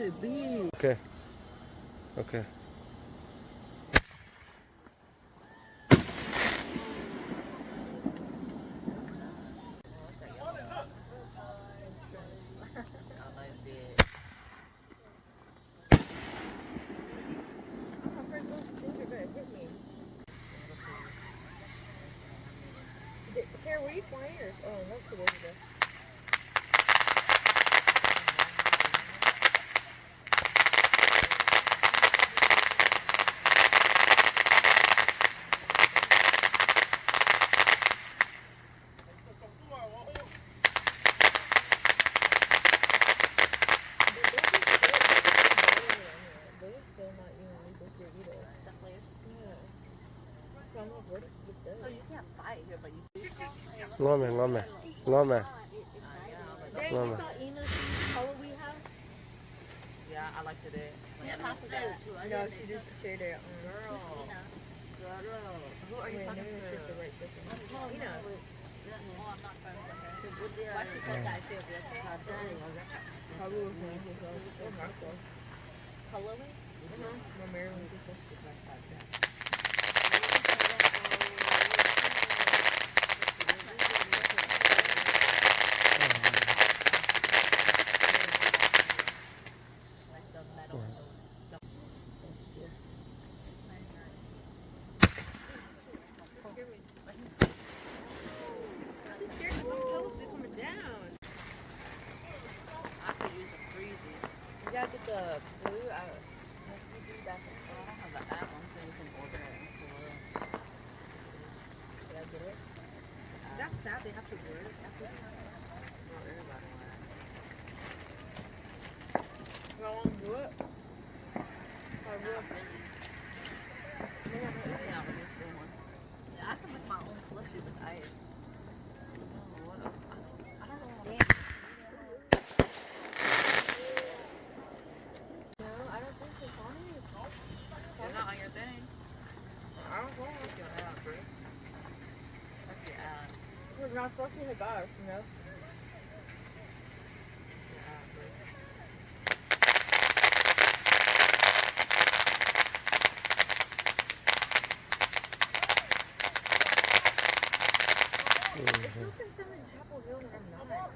Okay. Okay. Sarah, were you flying or? Oh, no, she wasn't there. They're still not even legal here either. Yeah. So I'm like, where did she get those? So you can't buy it here, but you Ngome, ngome. Ngome. Dang, you Ngome. saw Ina's Halloween house? yeah, I liked it. No, she just shared it on. Girl. Who are you Wait, talking maybe to? it's the right person. Ina. Oh, I'm not friends with her. Why she told that I feel good? Probably was one of his or Marco. Halloween? Or Maryland people. Like the metal. Scared me. Don't be scared because my toes be coming down. I could use some freezy. You gotta get the blue out. You do that. I don't have the app on, so you can order it. Did I get it? That's sad. They have to wear it. Not everybody wear it. I want to do it. I will. Not really still one. Yeah, I can make my own slushy with ice. Oh, what else? I don't know. No, I don't think it's on it. It's not on your thing. I don't know. Check your app, bro. Check your app. We're not supposed to hit ours, you know? Your app, bro. It's still considered Chapel Hill and I'm not.